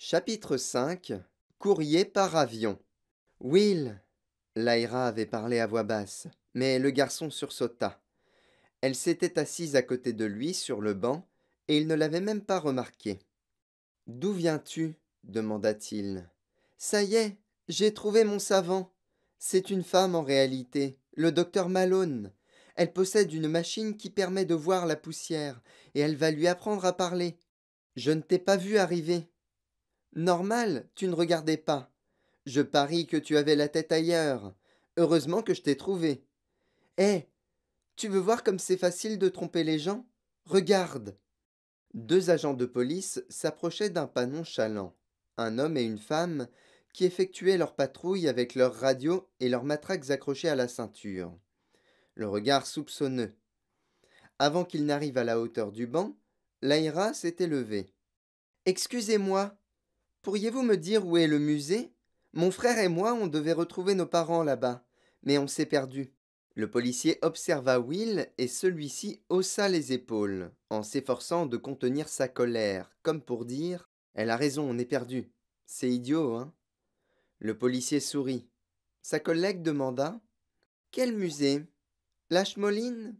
Chapitre 5. Courrier par avion. Will. Lyra avait parlé à voix basse, mais le garçon sursauta. Elle s'était assise à côté de lui sur le banc, et il ne l'avait même pas remarqué. D'où viens-tu demanda-t-il. Ça y est, j'ai trouvé mon savant. C'est une femme en réalité, le docteur Malone. Elle possède une machine qui permet de voir la poussière, et elle va lui apprendre à parler. Je ne t'ai pas vu arriver. Normal, tu ne regardais pas. Je parie que tu avais la tête ailleurs. Heureusement que je t'ai trouvé. Hé, tu veux voir comme c'est facile de tromper les gens? Regarde. Deux agents de police s'approchaient d'un pas nonchalant. Un homme et une femme qui effectuaient leur patrouille avec leurs radios et leurs matraques accrochées à la ceinture. Le regard soupçonneux. Avant qu'il n'arrive à la hauteur du banc, Lyra s'était levée. Excusez-moi, pourriez-vous me dire où est le musée? Mon frère et moi, on devait retrouver nos parents là-bas, mais on s'est perdus. Le policier observa Will et celui-ci haussa les épaules, en s'efforçant de contenir sa colère, comme pour dire elle a raison, on est perdu. C'est idiot, hein? Le policier sourit. Sa collègue demanda quel musée? L'Ashmolean?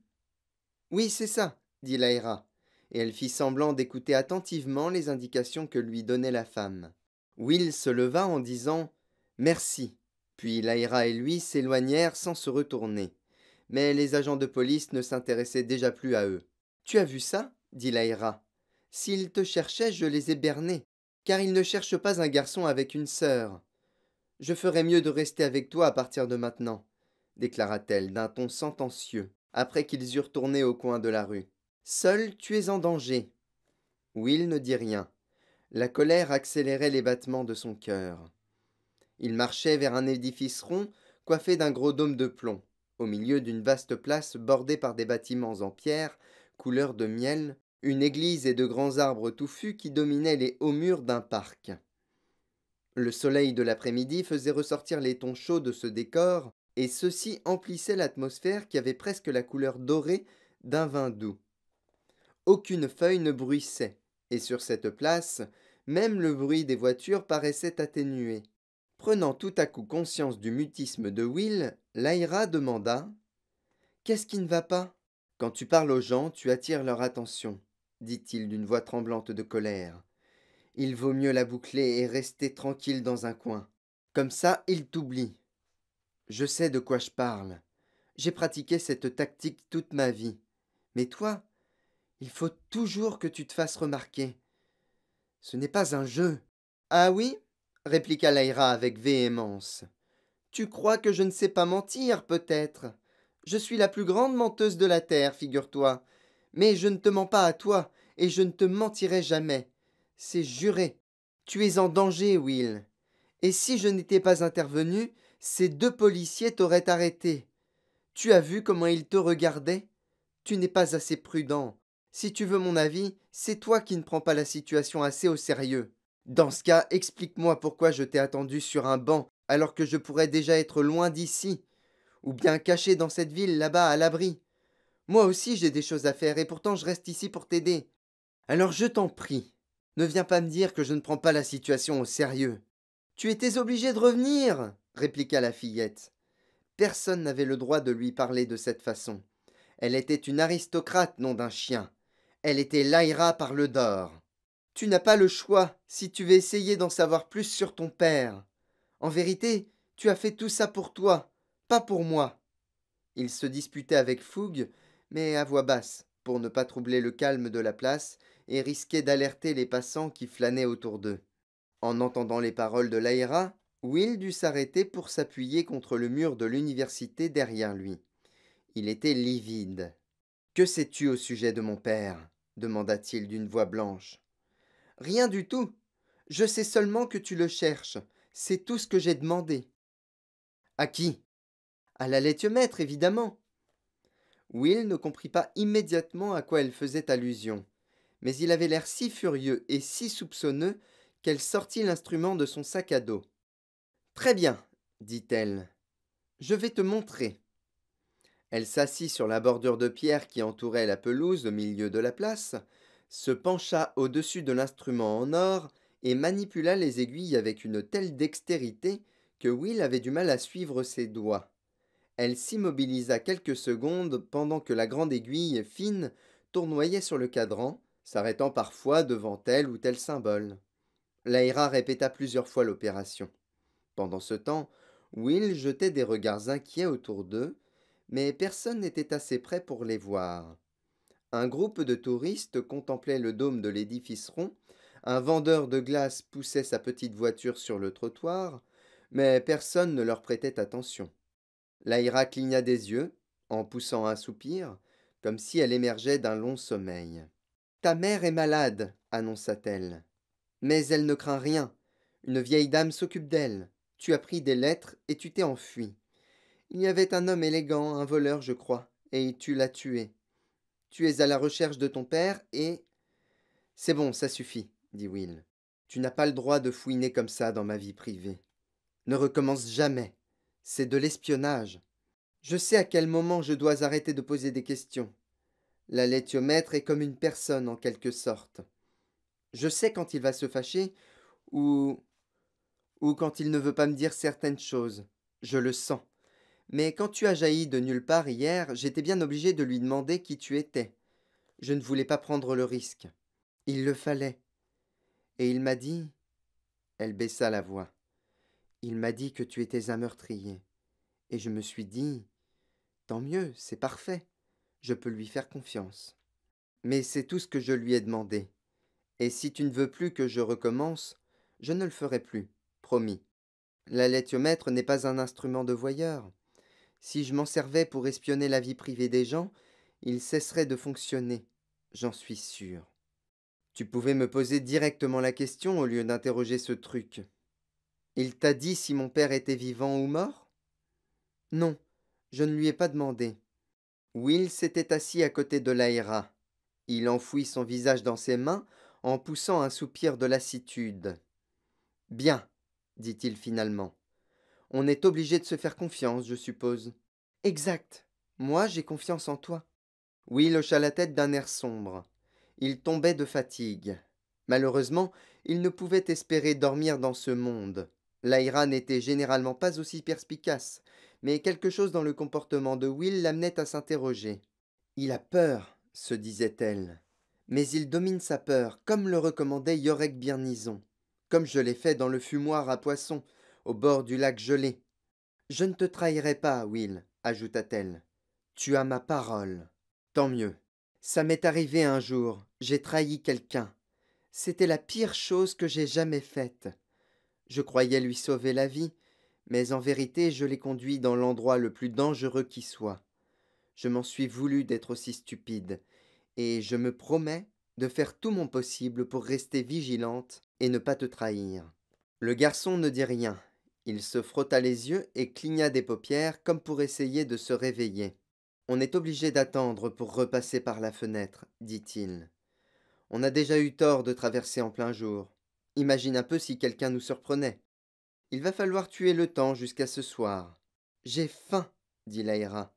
Oui, c'est ça, dit Lyra, et elle fit semblant d'écouter attentivement les indications que lui donnait la femme. Will se leva en disant merci, puis Lyra et lui s'éloignèrent sans se retourner. Mais les agents de police ne s'intéressaient déjà plus à eux. Tu as vu ça? Dit Lyra. S'ils te cherchaient, je les ai bernés, car ils ne cherchent pas un garçon avec une sœur. Je ferais mieux de rester avec toi à partir de maintenant, déclara-t-elle d'un ton sentencieux, après qu'ils eurent tourné au coin de la rue. Seul, tu es en danger. Will ne dit rien. La colère accélérait les battements de son cœur. Il marchait vers un édifice rond, coiffé d'un gros dôme de plomb, au milieu d'une vaste place bordée par des bâtiments en pierre, couleur de miel, une église et de grands arbres touffus qui dominaient les hauts murs d'un parc. Le soleil de l'après-midi faisait ressortir les tons chauds de ce décor, et ceux-ci emplissaient l'atmosphère qui avait presque la couleur dorée d'un vin doux. Aucune feuille ne bruissait, et sur cette place, même le bruit des voitures paraissait atténué. Prenant tout à coup conscience du mutisme de Will, Lyra demanda qu'est-ce qui ne va pas? Quand tu parles aux gens, tu attires leur attention, dit-il d'une voix tremblante de colère. Il vaut mieux la boucler et rester tranquille dans un coin. Comme ça, il t'oublie. Je sais de quoi je parle. J'ai pratiqué cette tactique toute ma vie. Mais toi, il faut toujours que tu te fasses remarquer. Ce n'est pas un jeu. Ah oui? Répliqua Lyra avec véhémence. Tu crois que je ne sais pas mentir, peut-être. Je suis la plus grande menteuse de la terre, figure-toi. Mais je ne te mens pas à toi, et je ne te mentirai jamais. C'est juré. Tu es en danger, Will. Et si je n'étais pas intervenu, ces deux policiers t'auraient arrêté. Tu as vu comment ils te regardaient? Tu n'es pas assez prudent. Si tu veux mon avis, c'est toi qui ne prends pas la situation assez au sérieux. Dans ce cas, explique-moi pourquoi je t'ai attendu sur un banc alors que je pourrais déjà être loin d'ici, ou bien caché dans cette ville là-bas à l'abri. Moi aussi j'ai des choses à faire et pourtant je reste ici pour t'aider. Alors je t'en prie, ne viens pas me dire que je ne prends pas la situation au sérieux. Tu étais obligé de revenir, répliqua la fillette. Personne n'avait le droit de lui parler de cette façon. Elle était une aristocrate, nom d'un chien. Elle était Lyra par le d'or. Tu n'as pas le choix si tu veux essayer d'en savoir plus sur ton père. En vérité, tu as fait tout ça pour toi, pas pour moi. Ils se disputaient avec fougue, mais à voix basse, pour ne pas troubler le calme de la place et risquer d'alerter les passants qui flânaient autour d'eux. En entendant les paroles de Lyra, Will dut s'arrêter pour s'appuyer contre le mur de l'université derrière lui. Il était livide. Que sais-tu au sujet de mon père? Demanda-t-il d'une voix blanche. Rien du tout. Je sais seulement que tu le cherches. C'est tout ce que j'ai demandé. À qui? À la laithiomètre, évidemment. Will ne comprit pas immédiatement à quoi elle faisait allusion, mais il avait l'air si furieux et si soupçonneux qu'elle sortit l'instrument de son sac à dos. Très bien, dit-elle. Je vais te montrer. Elle s'assit sur la bordure de pierre qui entourait la pelouse au milieu de la place, se pencha au-dessus de l'instrument en or et manipula les aiguilles avec une telle dextérité que Will avait du mal à suivre ses doigts. Elle s'immobilisa quelques secondes pendant que la grande aiguille fine tournoyait sur le cadran, s'arrêtant parfois devant tel ou tel symbole. Lyra répéta plusieurs fois l'opération. Pendant ce temps, Will jetait des regards inquiets autour d'eux, mais personne n'était assez près pour les voir. Un groupe de touristes contemplait le dôme de l'édifice rond, un vendeur de glace poussait sa petite voiture sur le trottoir, mais personne ne leur prêtait attention. Lyra cligna des yeux, en poussant un soupir, comme si elle émergeait d'un long sommeil. Ta mère est malade, annonça-t-elle. Mais elle ne craint rien. Une vieille dame s'occupe d'elle. Tu as pris des lettres et tu t'es enfui. Il y avait un homme élégant, un voleur, je crois, et tu l'as tué. Tu es à la recherche de ton père et... C'est bon, ça suffit, dit Will. Tu n'as pas le droit de fouiner comme ça dans ma vie privée. Ne recommence jamais. C'est de l'espionnage. Je sais à quel moment je dois arrêter de poser des questions. La laitiomètre est comme une personne en quelque sorte. Je sais quand il va se fâcher ou quand il ne veut pas me dire certaines choses. Je le sens. Mais quand tu as jailli de nulle part hier, j'étais bien obligé de lui demander qui tu étais. Je ne voulais pas prendre le risque. Il le fallait. Et il m'a dit... Elle baissa la voix. Il m'a dit que tu étais un meurtrier. Et je me suis dit... Tant mieux, c'est parfait. Je peux lui faire confiance. Mais c'est tout ce que je lui ai demandé. Et si tu ne veux plus que je recommence, je ne le ferai plus, promis. La laitiomètre n'est pas un instrument de voyeur. Si je m'en servais pour espionner la vie privée des gens, il cesserait de fonctionner, j'en suis sûr. Tu pouvais me poser directement la question au lieu d'interroger ce truc. Il t'a dit si mon père était vivant ou mort? Non, je ne lui ai pas demandé. Will s'était assis à côté de Lyra. Il enfouit son visage dans ses mains en poussant un soupir de lassitude. Bien, dit-il finalement. On est obligé de se faire confiance, je suppose. Exact. Moi, j'ai confiance en toi. Will hocha la tête d'un air sombre. Il tombait de fatigue. Malheureusement, il ne pouvait espérer dormir dans ce monde. Lyra n'était généralement pas aussi perspicace, mais quelque chose dans le comportement de Will l'amenait à s'interroger. Il a peur, se disait-elle. Mais il domine sa peur, comme le recommandait Yorek Birnison, comme je l'ai fait dans le fumoir à poissons, au bord du lac gelé. Je ne te trahirai pas, Will, ajouta-t-elle. Tu as ma parole. Tant mieux. Ça m'est arrivé un jour, j'ai trahi quelqu'un. C'était la pire chose que j'ai jamais faite. Je croyais lui sauver la vie, mais en vérité je l'ai conduit dans l'endroit le plus dangereux qui soit. Je m'en suis voulu d'être aussi stupide, et je me promets de faire tout mon possible pour rester vigilante et ne pas te trahir. Le garçon ne dit rien. Il se frotta les yeux et cligna des paupières comme pour essayer de se réveiller. On est obligé d'attendre pour repasser par la fenêtre, dit-il. On a déjà eu tort de traverser en plein jour. Imagine un peu si quelqu'un nous surprenait. Il va falloir tuer le temps jusqu'à ce soir. J'ai faim, dit Lyra.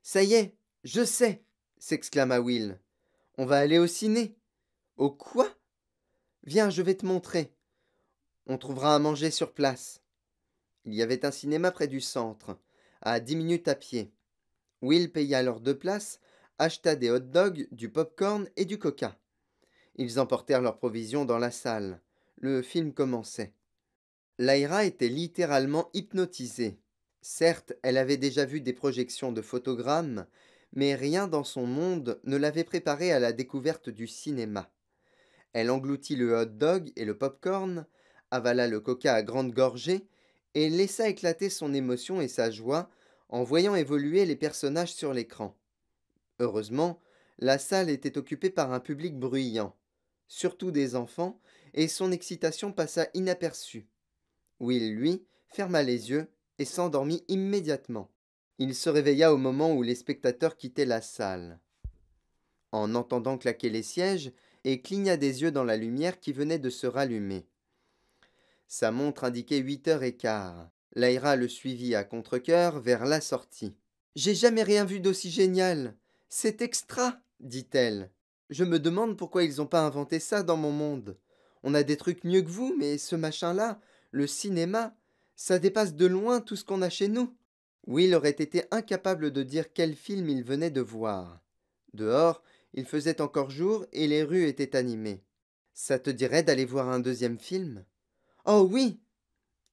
Ça y est, je sais, s'exclama Will. On va aller au ciné. Au quoi? Viens, je vais te montrer. On trouvera à manger sur place. Il y avait un cinéma près du centre, à 10 minutes à pied. Will paya leurs 2 places, acheta des hot-dogs, du pop-corn et du coca. Ils emportèrent leurs provisions dans la salle. Le film commençait. Lyra était littéralement hypnotisée. Certes, elle avait déjà vu des projections de photogrammes, mais rien dans son monde ne l'avait préparée à la découverte du cinéma. Elle engloutit le hot-dog et le pop-corn, avala le coca à grandes gorgées et laissa éclater son émotion et sa joie en voyant évoluer les personnages sur l'écran. Heureusement, la salle était occupée par un public bruyant, surtout des enfants, et son excitation passa inaperçue. Will, lui, ferma les yeux et s'endormit immédiatement. Il se réveilla au moment où les spectateurs quittaient la salle. En entendant claquer les sièges, et cligna des yeux dans la lumière qui venait de se rallumer. Sa montre indiquait 8h15. Lyra le suivit à contre-cœur vers la sortie. J'ai jamais rien vu d'aussi génial. C'est extra, dit-elle. Je me demande pourquoi ils n'ont pas inventé ça dans mon monde. On a des trucs mieux que vous, mais ce machin-là, le cinéma, ça dépasse de loin tout ce qu'on a chez nous. Will aurait été incapable de dire quel film il venait de voir. Dehors, il faisait encore jour et les rues étaient animées. Ça te dirait d'aller voir un deuxième film? Oh oui!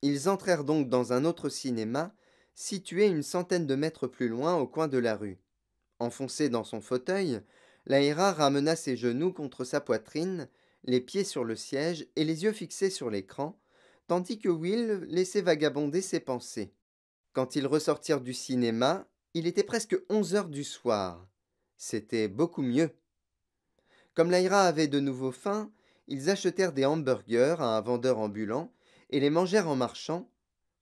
Ils entrèrent donc dans un autre cinéma, situé une centaine de mètres plus loin au coin de la rue. Enfoncée dans son fauteuil, Laïra ramena ses genoux contre sa poitrine, les pieds sur le siège et les yeux fixés sur l'écran, tandis que Will laissait vagabonder ses pensées. Quand ils ressortirent du cinéma, il était presque 11 heures du soir. C'était beaucoup mieux. Comme Laïra avait de nouveau faim, ils achetèrent des hamburgers à un vendeur ambulant et les mangèrent en marchant,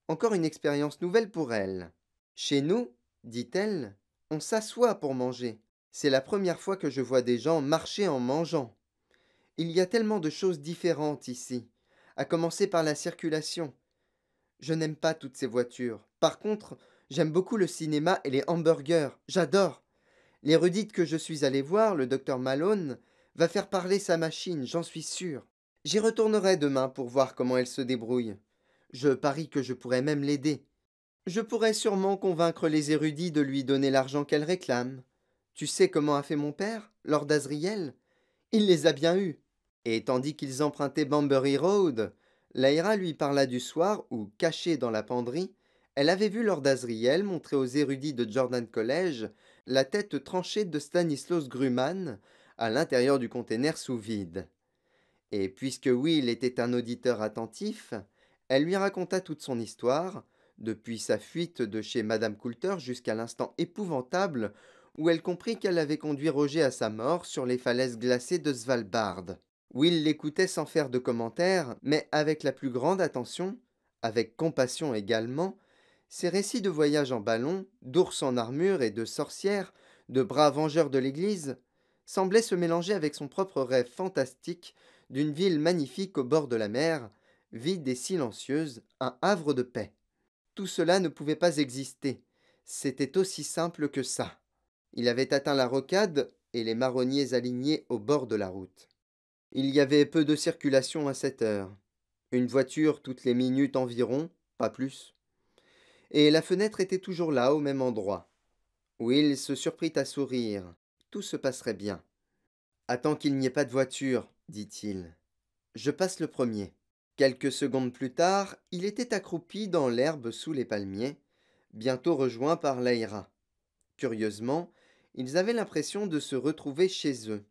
encore une expérience nouvelle pour elle. Chez nous, dit-elle, on s'assoit pour manger. C'est la première fois que je vois des gens marcher en mangeant. Il y a tellement de choses différentes ici, à commencer par la circulation. Je n'aime pas toutes ces voitures. Par contre, j'aime beaucoup le cinéma et les hamburgers. J'adore. L'érudite que je suis allé voir, le docteur Malone, va faire parler sa machine, j'en suis sûr. J'y retournerai demain pour voir comment elle se débrouille. Je parie que je pourrais même l'aider. Je pourrais sûrement convaincre les érudits de lui donner l'argent qu'elle réclame. Tu sais comment a fait mon père, Lord Asriel? Il les a bien eus. Et tandis qu'ils empruntaient Banbury Road, Lyra lui parla du soir où, cachée dans la penderie, elle avait vu Lord Asriel montrer aux érudits de Jordan College la tête tranchée de Stanislaus Grumman à l'intérieur du container sous vide. Et puisque Will était un auditeur attentif, elle lui raconta toute son histoire, depuis sa fuite de chez Madame Coulter jusqu'à l'instant épouvantable où elle comprit qu'elle avait conduit Roger à sa mort sur les falaises glacées de Svalbard. Will l'écoutait sans faire de commentaires, mais avec la plus grande attention, avec compassion également. Ses récits de voyage en ballon, d'ours en armure et de sorcières, de bras vengeurs de l'Église, semblaient se mélanger avec son propre rêve fantastique d'une ville magnifique au bord de la mer, vide et silencieuse, un havre de paix. Tout cela ne pouvait pas exister. C'était aussi simple que ça. Il avait atteint la rocade et les marronniers alignés au bord de la route. Il y avait peu de circulation à cette heure. Une voiture toutes les minutes environ, pas plus. Et la fenêtre était toujours là, au même endroit. Will se surprit à sourire. Tout se passerait bien. Attends qu'il n'y ait pas de voiture, dit-il. Je passe le premier. Quelques secondes plus tard, il était accroupi dans l'herbe sous les palmiers, bientôt rejoint par Laïra. Curieusement, ils avaient l'impression de se retrouver chez eux.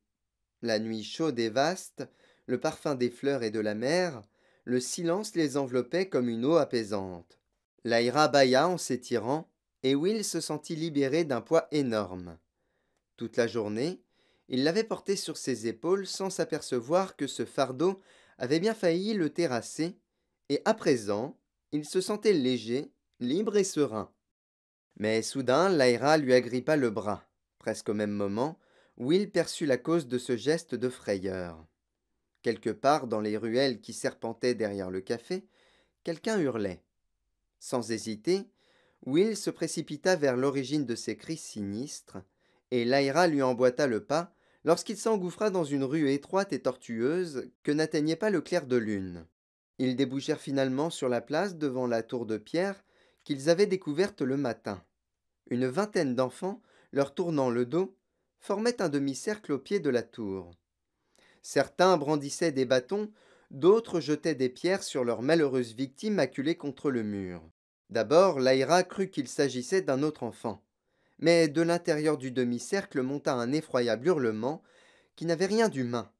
La nuit chaude et vaste, le parfum des fleurs et de la mer, le silence les enveloppait comme une eau apaisante. Laïra bâilla en s'étirant, et Will se sentit libéré d'un poids énorme. Toute la journée, il l'avait porté sur ses épaules sans s'apercevoir que ce fardeau avait bien failli le terrasser, et à présent, il se sentait léger, libre et serein. Mais soudain, Lyra lui agrippa le bras. Presque au même moment, Will perçut la cause de ce geste de frayeur. Quelque part dans les ruelles qui serpentaient derrière le café, quelqu'un hurlait. Sans hésiter, Will se précipita vers l'origine de ces cris sinistres, et Lyra lui emboîta le pas lorsqu'il s'engouffra dans une rue étroite et tortueuse que n'atteignait pas le clair de lune. Ils débouchèrent finalement sur la place devant la tour de pierre qu'ils avaient découverte le matin. Une vingtaine d'enfants, leur tournant le dos, formaient un demi-cercle au pied de la tour. Certains brandissaient des bâtons, d'autres jetaient des pierres sur leurs malheureuses victimes acculées contre le mur. D'abord, Lyra crut qu'il s'agissait d'un autre enfant. Mais de l'intérieur du demi-cercle monta un effroyable hurlement qui n'avait rien d'humain.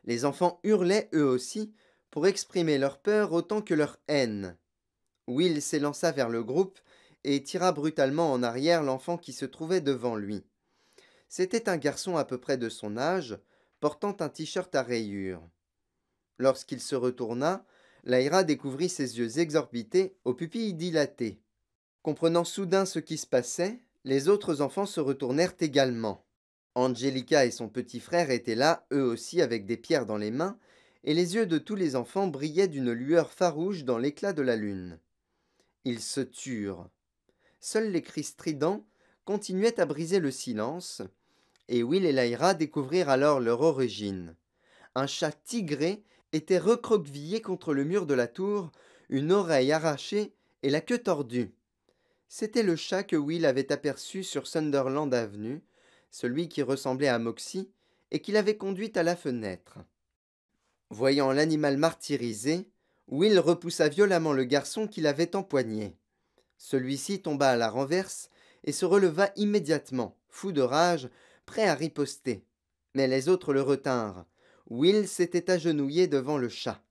Les enfants hurlaient eux aussi pour exprimer leur peur autant que leur haine. Will s'élança vers le groupe et tira brutalement en arrière l'enfant qui se trouvait devant lui. C'était un garçon à peu près de son âge, portant un t-shirt à rayures. Lorsqu'il se retourna, Lyra découvrit ses yeux exorbités, aux pupilles dilatées. Comprenant soudain ce qui se passait, les autres enfants se retournèrent également. Angelica et son petit frère étaient là, eux aussi avec des pierres dans les mains, et les yeux de tous les enfants brillaient d'une lueur farouche dans l'éclat de la lune. Ils se turent. Seuls les cris stridents continuaient à briser le silence, et Will et Lyra découvrirent alors leur origine. Un chat tigré était recroquevillé contre le mur de la tour, une oreille arrachée et la queue tordue. C'était le chat que Will avait aperçu sur Sunderland Avenue, celui qui ressemblait à Moxie, et qui l'avait conduit à la fenêtre. Voyant l'animal martyrisé, Will repoussa violemment le garçon qui l'avait empoigné. Celui-ci tomba à la renverse et se releva immédiatement, fou de rage, prêt à riposter. Mais les autres le retinrent. Will s'était agenouillé devant le chat.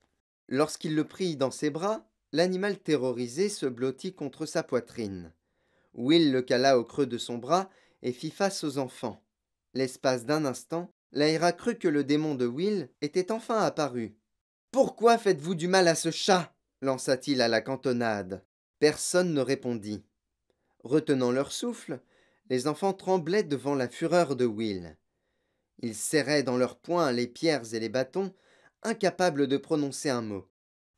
Lorsqu'il le prit dans ses bras, l'animal terrorisé se blottit contre sa poitrine. Will le cala au creux de son bras et fit face aux enfants. L'espace d'un instant, Lyra crut que le démon de Will était enfin apparu. Pourquoi faites-vous du mal à ce chat lança-t-il à la cantonade. Personne ne répondit. Retenant leur souffle, les enfants tremblaient devant la fureur de Will. Ils serraient dans leurs poings les pierres et les bâtons, incapables de prononcer un mot.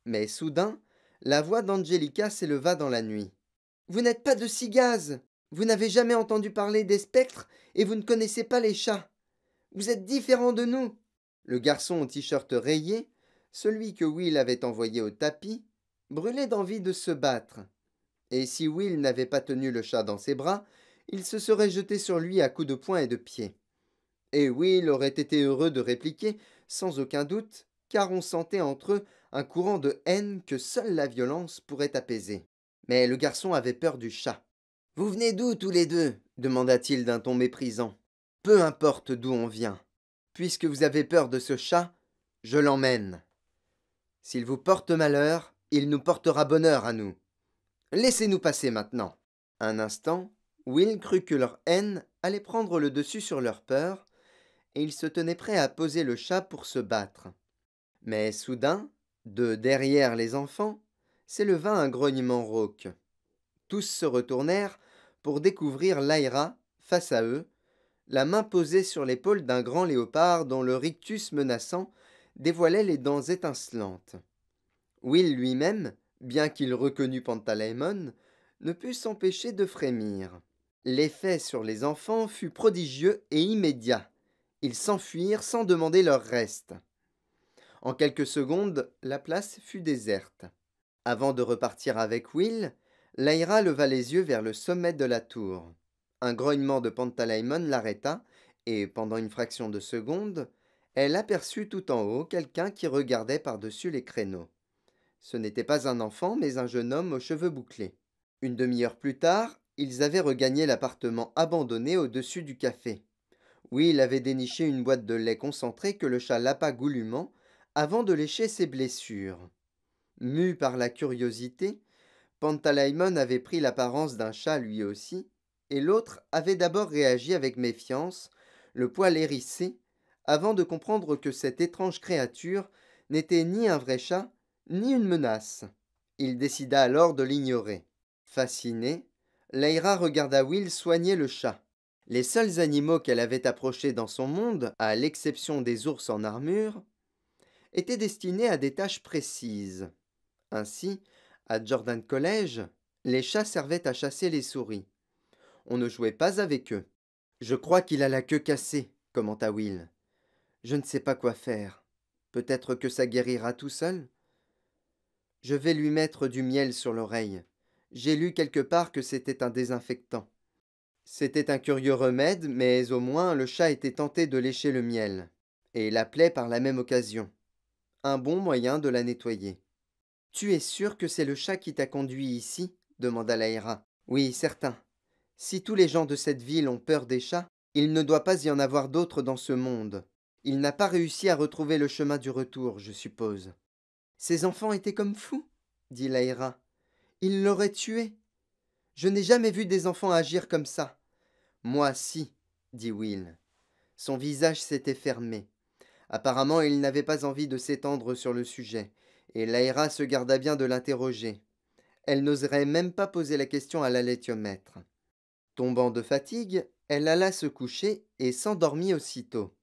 Mais soudain, la voix d'Angelica s'éleva dans la nuit. Vous n'êtes pas de Cigaz. Vous n'avez jamais entendu parler des spectres et vous ne connaissez pas les chats. Vous êtes différents de nous. Le garçon au t-shirt rayé, celui que Will avait envoyé au tapis, brûlait d'envie de se battre. Et si Will n'avait pas tenu le chat dans ses bras, il se serait jeté sur lui à coups de poing et de pied. Et Will aurait été heureux de répliquer, sans aucun doute, car on sentait entre eux un courant de haine que seule la violence pourrait apaiser. Mais le garçon avait peur du chat. Vous venez d'où tous les deux demanda-t-il d'un ton méprisant. Peu importe d'où on vient. Puisque vous avez peur de ce chat, je l'emmène. S'il vous porte malheur, il nous portera bonheur à nous. Laissez-nous passer maintenant. Un instant, Will crut que leur haine allait prendre le dessus sur leur peur, et il se tenait prêt à poser le chat pour se battre. Mais soudain, de derrière les enfants, s'éleva un grognement rauque. Tous se retournèrent pour découvrir Lyra, face à eux, la main posée sur l'épaule d'un grand léopard dont le rictus menaçant dévoilait les dents étincelantes. Will lui-même, bien qu'il reconnût Pantalaimon, ne put s'empêcher de frémir. L'effet sur les enfants fut prodigieux et immédiat. Ils s'enfuirent sans demander leur reste. En quelques secondes, la place fut déserte. Avant de repartir avec Will, Lyra leva les yeux vers le sommet de la tour. Un grognement de Pantalaimon l'arrêta, et pendant une fraction de seconde, elle aperçut tout en haut quelqu'un qui regardait par-dessus les créneaux. Ce n'était pas un enfant, mais un jeune homme aux cheveux bouclés. Une demi-heure plus tard, ils avaient regagné l'appartement abandonné au-dessus du café. Will avait déniché une boîte de lait concentré que le chat lapa goulûment avant de lécher ses blessures. Mu par la curiosité, Pantalaimon avait pris l'apparence d'un chat lui aussi, et l'autre avait d'abord réagi avec méfiance, le poil hérissé, avant de comprendre que cette étrange créature n'était ni un vrai chat, ni une menace. Il décida alors de l'ignorer. Fascinée, Lyra regarda Will soigner le chat. Les seuls animaux qu'elle avait approchés dans son monde, à l'exception des ours en armure, étaient destinés à des tâches précises. Ainsi, à Jordan College, les chats servaient à chasser les souris. On ne jouait pas avec eux. Je crois qu'il a la queue cassée, commenta Will. Je ne sais pas quoi faire. Peut-être que ça guérira tout seul. Je vais lui mettre du miel sur l'oreille. J'ai lu quelque part que c'était un désinfectant. C'était un curieux remède, mais au moins le chat était tenté de lécher le miel, et la plaie par la même occasion. Un bon moyen de la nettoyer. Tu es sûr que c'est le chat qui t'a conduit ici demanda Lyra. Oui, certain. Si tous les gens de cette ville ont peur des chats, il ne doit pas y en avoir d'autres dans ce monde. Il n'a pas réussi à retrouver le chemin du retour, je suppose. Ces enfants étaient comme fous, dit Lyra. Ils l'auraient tué. Je n'ai jamais vu des enfants agir comme ça. Moi, si, dit Will. Son visage s'était fermé. Apparemment, il n'avait pas envie de s'étendre sur le sujet, et Lyra se garda bien de l'interroger. Elle n'oserait même pas poser la question à la laitiomètre. Tombant de fatigue, elle alla se coucher et s'endormit aussitôt.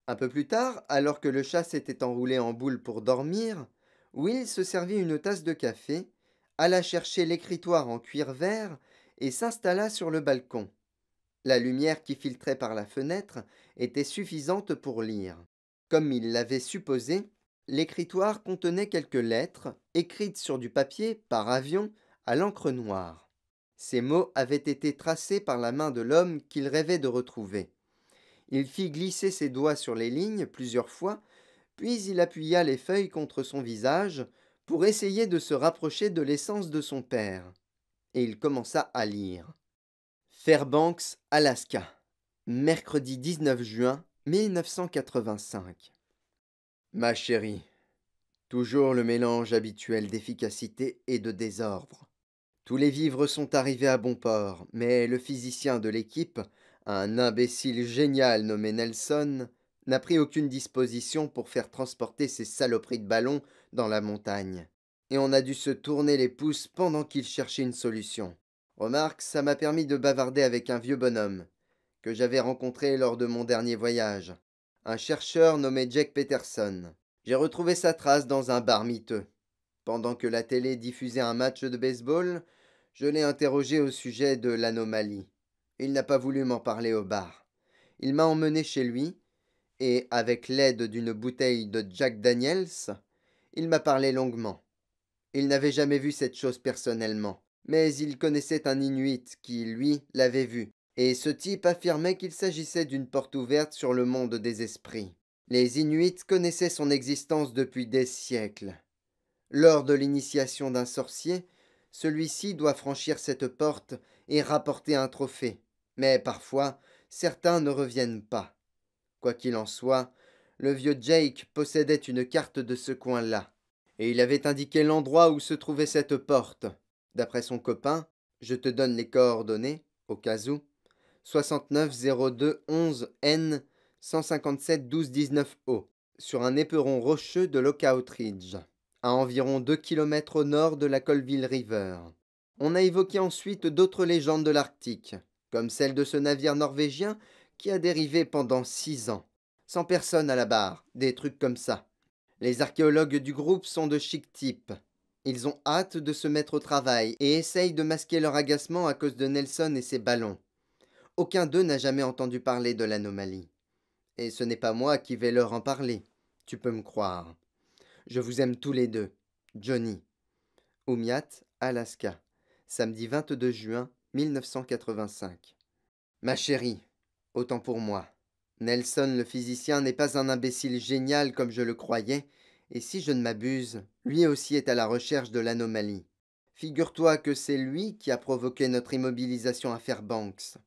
Un peu plus tard, alors que le chat s'était enroulé en boule pour dormir, Will se servit une tasse de café, alla chercher l'écritoire en cuir vert et s'installa sur le balcon. La lumière qui filtrait par la fenêtre était suffisante pour lire. Comme il l'avait supposé, L'écritoire contenait quelques lettres, écrites sur du papier, par avion, à l'encre noire. Ces mots avaient été tracés par la main de l'homme qu'il rêvait de retrouver. Il fit glisser ses doigts sur les lignes plusieurs fois, puis il appuya les feuilles contre son visage pour essayer de se rapprocher de l'essence de son père. Et il commença à lire. Fairbanks, Alaska, mercredi 19 juin 1985. Ma chérie, toujours le mélange habituel d'efficacité et de désordre. Tous les vivres sont arrivés à bon port, mais le physicien de l'équipe, un imbécile génial nommé Nelson, n'a pris aucune disposition pour faire transporter ces saloperies de ballons dans la montagne. Et on a dû se tourner les pouces pendant qu'il cherchait une solution. Remarque, ça m'a permis de bavarder avec un vieux bonhomme, que j'avais rencontré lors de mon dernier voyage, un chercheur nommé Jack Peterson. J'ai retrouvé sa trace dans un bar miteux. Pendant que la télé diffusait un match de baseball, je l'ai interrogé au sujet de l'anomalie. Il n'a pas voulu m'en parler au bar. Il m'a emmené chez lui, et avec l'aide d'une bouteille de Jack Daniels, il m'a parlé longuement. Il n'avait jamais vu cette chose personnellement, mais il connaissait un Inuit qui, lui, l'avait vu, et ce type affirmait qu'il s'agissait d'une porte ouverte sur le monde des esprits. Les Inuits connaissaient son existence depuis des siècles. Lors de l'initiation d'un sorcier, celui-ci doit franchir cette porte et rapporter un trophée. Mais parfois, certains ne reviennent pas. Quoi qu'il en soit, le vieux Jake possédait une carte de ce coin-là, et il avait indiqué l'endroit où se trouvait cette porte. D'après son copain, je te donne les coordonnées, au cas où, 69 02 11 N 157 12 19 O, sur un éperon rocheux de Lookout Ridge, à environ 2 kilomètres au nord de la Colville River. On a évoqué ensuite d'autres légendes de l'Arctique, comme celle de ce navire norvégien qui a dérivé pendant 6 ans, sans personne à la barre, des trucs comme ça. Les archéologues du groupe sont de chic types. Ils ont hâte de se mettre au travail et essayent de masquer leur agacement à cause de Nelson et ses ballons. Aucun d'eux n'a jamais entendu parler de l'anomalie. Et ce n'est pas moi qui vais leur en parler, tu peux me croire. Je vous aime tous les deux. Johnny. Oumiat, Alaska. Samedi 22 juin 1985. Ma chérie, autant pour moi. Nelson le physicien n'est pas un imbécile génial comme je le croyais, et si je ne m'abuse, lui aussi est à la recherche de l'anomalie. Figure-toi que c'est lui qui a provoqué notre immobilisation à Fairbanks.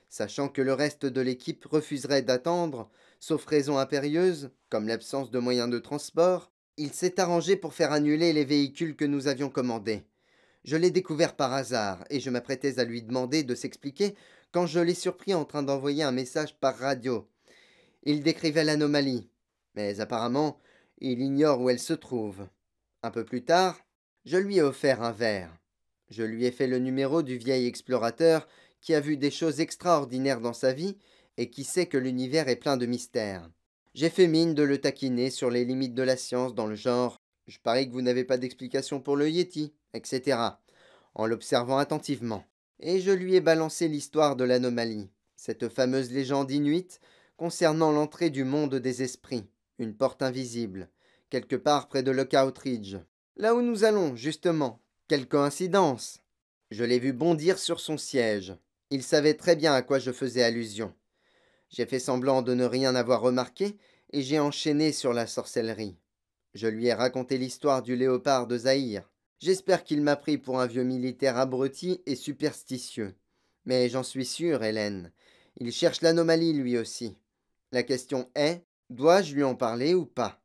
Sachant que le reste de l'équipe refuserait d'attendre, sauf raison impérieuse, comme l'absence de moyens de transport, il s'est arrangé pour faire annuler les véhicules que nous avions commandés. Je l'ai découvert par hasard, et je m'apprêtais à lui demander de s'expliquer quand je l'ai surpris en train d'envoyer un message par radio. Il décrivait l'anomalie, mais apparemment, il ignore où elle se trouve. Un peu plus tard, je lui ai offert un verre. Je lui ai fait le numéro du vieil explorateur qui a vu des choses extraordinaires dans sa vie et qui sait que l'univers est plein de mystères. J'ai fait mine de le taquiner sur les limites de la science dans le genre « Je parie que vous n'avez pas d'explication pour le Yéti », etc., en l'observant attentivement. Et je lui ai balancé l'histoire de l'anomalie, cette fameuse légende inuite concernant l'entrée du monde des esprits, une porte invisible, quelque part près de Lookout Ridge. Là où nous allons, justement. Quelle coïncidence! Je l'ai vu bondir sur son siège. Il savait très bien à quoi je faisais allusion. J'ai fait semblant de ne rien avoir remarqué et j'ai enchaîné sur la sorcellerie. Je lui ai raconté l'histoire du léopard de Zaïre. J'espère qu'il m'a pris pour un vieux militaire abruti et superstitieux. Mais j'en suis sûr, Hélène. Il cherche l'anomalie lui aussi. La question est, dois-je lui en parler ou pas?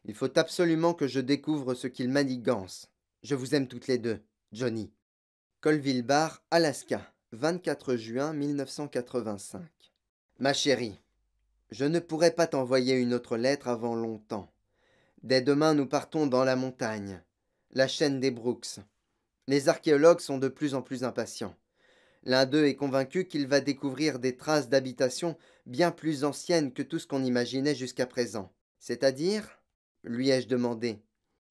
Il faut absolument que je découvre ce qu'il manigance. Je vous aime toutes les deux. Johnny. Colville Bar, Alaska, 24 juin 1985. Ma chérie, je ne pourrai pas t'envoyer une autre lettre avant longtemps. Dès demain, nous partons dans la montagne, la chaîne des Brooks. Les archéologues sont de plus en plus impatients. L'un d'eux est convaincu qu'il va découvrir des traces d'habitation bien plus anciennes que tout ce qu'on imaginait jusqu'à présent. C'est-à-dire, lui ai-je demandé,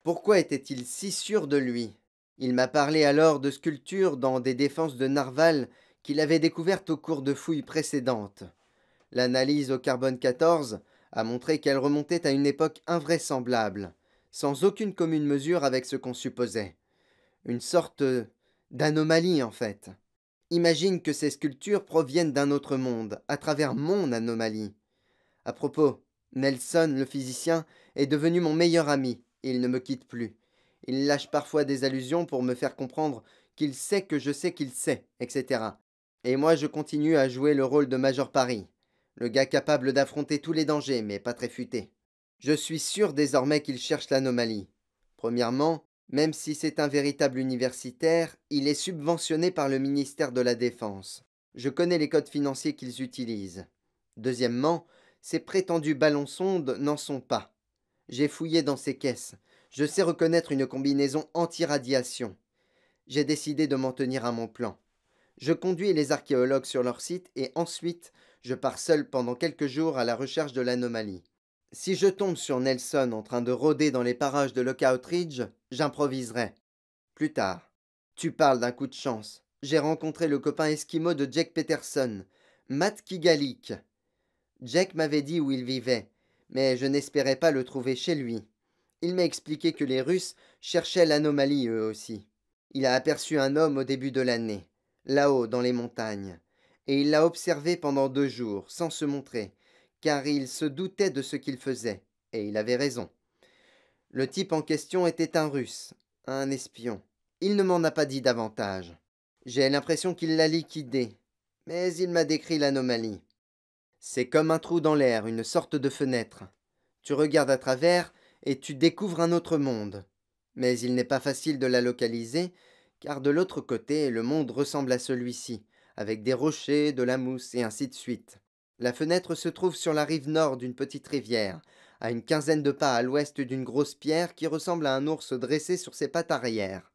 pourquoi était-il si sûr de lui? Il m'a parlé alors de sculptures dans des défenses de narval qu'il avait découvertes au cours de fouilles précédentes. L'analyse au carbone 14 a montré qu'elles remontaient à une époque invraisemblable, sans aucune commune mesure avec ce qu'on supposait. Une sorte d'anomalie en fait. Imagine que ces sculptures proviennent d'un autre monde, à travers mon anomalie. À propos, Nelson, le physicien, est devenu mon meilleur ami. Il ne me quitte plus. Il lâche parfois des allusions pour me faire comprendre qu'il sait que je sais qu'il sait, etc. Et moi, je continue à jouer le rôle de Major Paris, le gars capable d'affronter tous les dangers, mais pas très futé. Je suis sûr désormais qu'il cherche l'anomalie. Premièrement, même si c'est un véritable universitaire, il est subventionné par le ministère de la Défense. Je connais les codes financiers qu'ils utilisent. Deuxièmement, ces prétendus ballons-sondes n'en sont pas. J'ai fouillé dans ses caisses. Je sais reconnaître une combinaison anti-radiation. J'ai décidé de m'en tenir à mon plan. Je conduis les archéologues sur leur site et ensuite je pars seul pendant quelques jours à la recherche de l'anomalie. Si je tombe sur Nelson en train de rôder dans les parages de Lookout Ridge, j'improviserai. Plus tard. Tu parles d'un coup de chance. J'ai rencontré le copain esquimau de Jack Peterson, Matt Kigalik. Jack m'avait dit où il vivait, mais je n'espérais pas le trouver chez lui. Il m'a expliqué que les Russes cherchaient l'anomalie eux aussi. Il a aperçu un homme au début de l'année, là-haut dans les montagnes, et il l'a observé pendant 2 jours, sans se montrer, car il se doutait de ce qu'il faisait, et il avait raison. Le type en question était un Russe, un espion. Il ne m'en a pas dit davantage. J'ai l'impression qu'il l'a liquidé, mais il m'a décrit l'anomalie. C'est comme un trou dans l'air, une sorte de fenêtre. Tu regardes à travers et tu découvres un autre monde. Mais il n'est pas facile de la localiser, car de l'autre côté, le monde ressemble à celui-ci, avec des rochers, de la mousse et ainsi de suite. La fenêtre se trouve sur la rive nord d'une petite rivière, à une quinzaine de pas à l'ouest d'une grosse pierre qui ressemble à un ours dressé sur ses pattes arrière.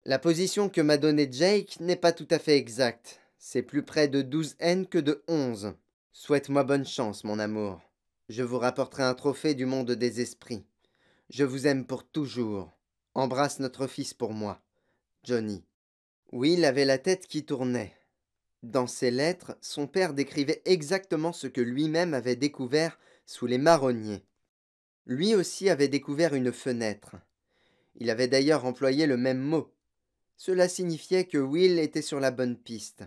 La position que m'a donnée Jake n'est pas tout à fait exacte. C'est plus près de 12 N que de 11. Souhaite-moi bonne chance, mon amour. Je vous rapporterai un trophée du monde des esprits. Je vous aime pour toujours. Embrasse notre fils pour moi. Johnny. Will avait la tête qui tournait. Dans ses lettres, son père décrivait exactement ce que lui-même avait découvert sous les marronniers. Lui aussi avait découvert une fenêtre. Il avait d'ailleurs employé le même mot. Cela signifiait que Will était sur la bonne piste.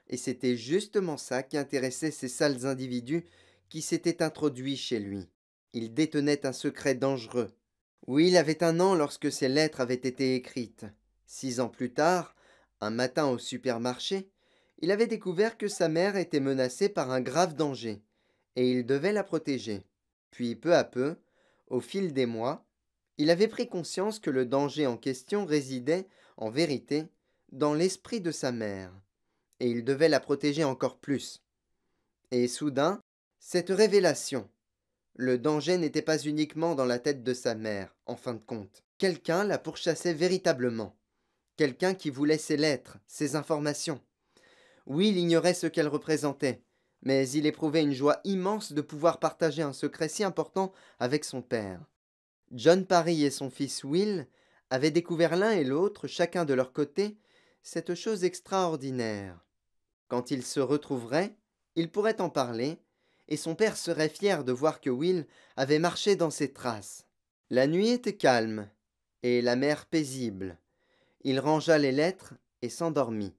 Et c'était justement ça qui intéressait ces sales individus qui s'étaient introduits chez lui. Il détenait un secret dangereux. Will avait 1 an lorsque ces lettres avaient été écrites. 6 ans plus tard, un matin au supermarché, il avait découvert que sa mère était menacée par un grave danger, et il devait la protéger. Puis peu à peu, au fil des mois, il avait pris conscience que le danger en question résidait, en vérité, dans l'esprit de sa mère, et il devait la protéger encore plus. Et soudain, cette révélation, le danger n'était pas uniquement dans la tête de sa mère, en fin de compte. Quelqu'un la pourchassait véritablement. Quelqu'un qui voulait ses lettres, ses informations. Will ignorait ce qu'elles représentaient, mais il éprouvait une joie immense de pouvoir partager un secret si important avec son père. John Parry et son fils Will avaient découvert l'un et l'autre, chacun de leur côté, cette chose extraordinaire. Quand ils se retrouveraient, ils pourraient en parler, et son père serait fier de voir que Will avait marché dans ses traces. La nuit était calme, et la mer paisible. Il rangea les lettres et s'endormit.